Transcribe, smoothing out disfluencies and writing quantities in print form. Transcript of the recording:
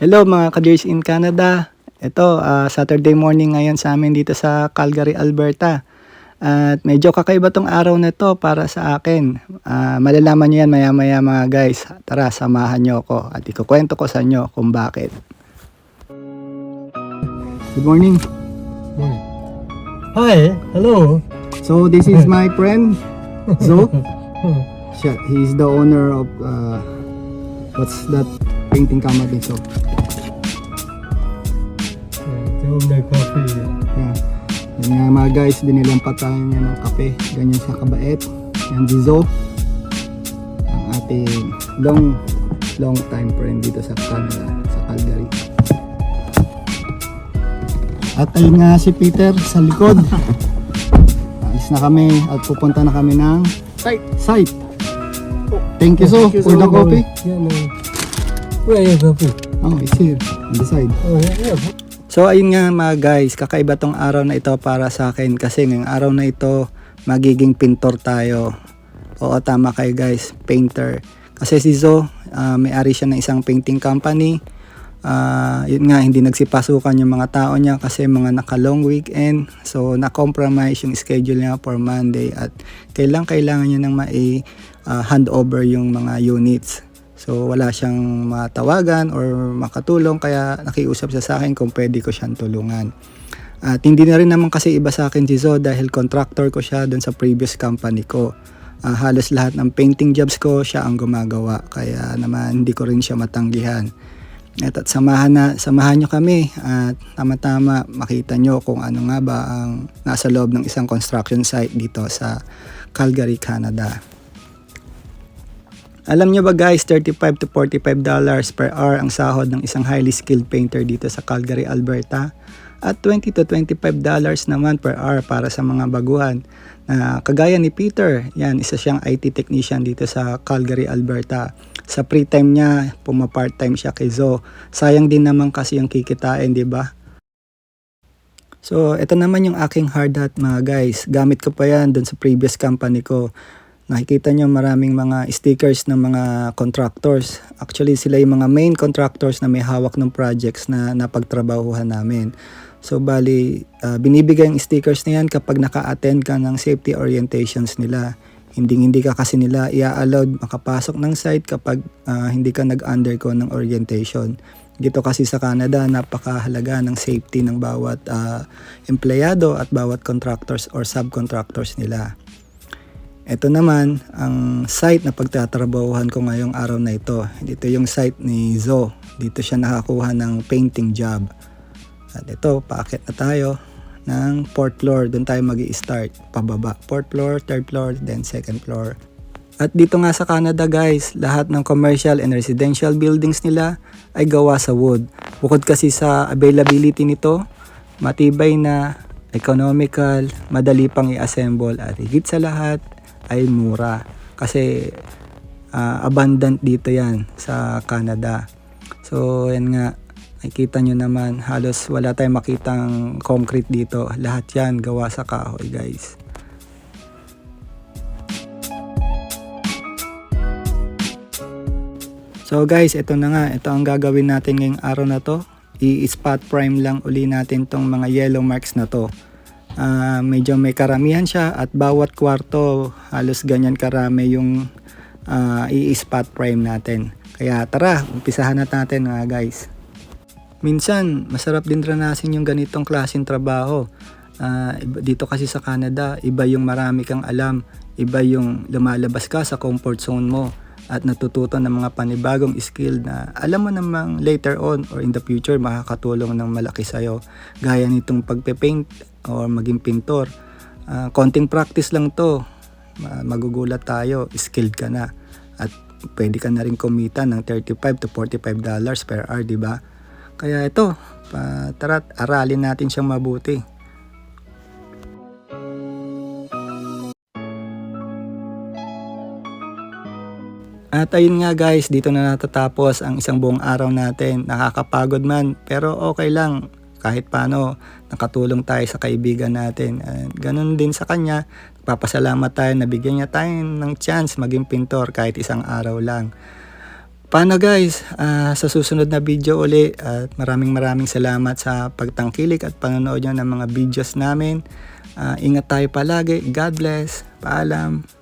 Hello mga ka-Dears in Canada. Ito, Saturday morning ngayon sa amin dito sa Calgary, Alberta. At medyo kakaiba tong araw na to para sa akin. Malalaman nyo yan maya-maya mga guys. Tara, samahan nyo ako at ikukwento ko sa inyo kung bakit. Good morning. Hi, hello. So this is my friend, Zo. He's the owner of, what's that painting company, so. Doing my coffee. Yeah. Yan nga mga guys, dinilang pa tayo niya ng kape. Ganyan siya kabait. Yan si Zo. Ang ating long time friend dito sa Canada, sa Calgary. At ayun nga si Peter sa likod. Alis na kami at pupunta na kami ng site. Thank you so for the coffee. Yeah, no. Where are you coffee? Oh, it's here on the side. Oh, yeah. So ayun nga mga guys, kakaiba tong araw na ito para sa akin kasi ngayong araw na ito magiging pintor tayo. Oo, tama kayo guys, painter. Kasi si Zo, may-ari siya ng isang painting company. Yun nga, hindi nagsipasukan yung mga tao niya kasi mga naka-long weekend. So na-compromise yung schedule niya for Monday at kailangan niya nang hand over yung mga units. So wala siyang matawagan or makatulong kaya nakiusap siya sa akin kung pwede ko siyang tulungan. At hindi na rin naman kasi iba sa akin si Zo dahil contractor ko siya dun sa previous company ko. Halos lahat ng painting jobs ko siya ang gumagawa kaya naman hindi ko rin siya matanggihan. At samahan nyo kami at tama-tama makita nyo kung ano nga ba ang nasa loob ng isang construction site dito sa Calgary, Canada. Alam nyo ba guys, $35 to $45 per hour ang sahod ng isang highly skilled painter dito sa Calgary, Alberta. At $20 to $25 naman per hour para sa mga baguhan. Kagaya ni Peter, yan, isa siyang IT technician dito sa Calgary, Alberta. Sa free time niya, puma-part-time siya kay Zo. Sayang din naman kasi yung kikitain, di ba? So, ito naman yung aking hard hat mga guys. Gamit ko pa yan dun sa previous company ko. Nakikita nyo maraming mga stickers ng mga contractors. Actually, sila yung mga main contractors na may hawak ng projects na napagtrabahuhan namin. So, bali, binibigay yung stickers na yan kapag naka-attend ka ng safety orientations nila. Hindi ka kasi nila i-allowed makapasok ng site kapag hindi ka nag-undergo ng orientation. Dito kasi sa Canada, napakahalaga ng safety ng bawat empleyado at bawat contractors or subcontractors nila. Ito naman ang site na pagtatrabahuhan ko ngayong araw na ito. Dito yung site ni Zo. Dito siya nakakuha ng painting job. At ito, paakyat na tayo ng 4th floor. Doon tayo mag-i-start. Pababa. 4th floor, 3rd floor, then 2nd floor. At dito nga sa Canada guys, lahat ng commercial and residential buildings nila ay gawa sa wood. Bukod kasi sa availability nito, matibay na, economical, madali pang i-assemble at higit sa lahat, ay mura kasi abundant dito yan sa Canada. So yan nga, nakikita nyo naman halos wala tayong makitang concrete dito, lahat yan gawa sa kahoy guys. So guys, ito na nga, ito ang gagawin natin ngayong araw na to. I-spot prime lang uli natin tong mga yellow marks na to. Medyo may karamihan siya at bawat kwarto halos ganyan karami yung i-spot prime natin. Kaya tara, umpisahan na natin mga guys. Minsan masarap din ranasin yung ganitong klaseng trabaho. Dito kasi sa Canada, iba yung marami kang alam, iba yung lumalabas ka sa comfort zone mo at natututo ng mga panibagong skill na alam mo namang later on or in the future makakatulong ng malaki sa'yo. Gaya nitong pagpe-paint or maging pintor. Konting practice lang to, magugulat tayo, skilled ka na at pwede ka na rin kumita ng $35 to $45 per hour, di ba? Kaya ito, tara, aralin natin siyang mabuti. At ayun nga guys, dito na natatapos ang isang buong araw natin. Nakakapagod man, pero okay lang. Kahit paano, nakatulong tayo sa kaibigan natin. Ganun din sa kanya, papasalamat tayo na bigyan niya tayo ng chance maging pintor kahit isang araw lang. Paano guys, sa susunod na video uli at maraming salamat sa pagtangkilik at panonood nyo ng mga videos namin. Ingat tayo palagi. God bless. Paalam.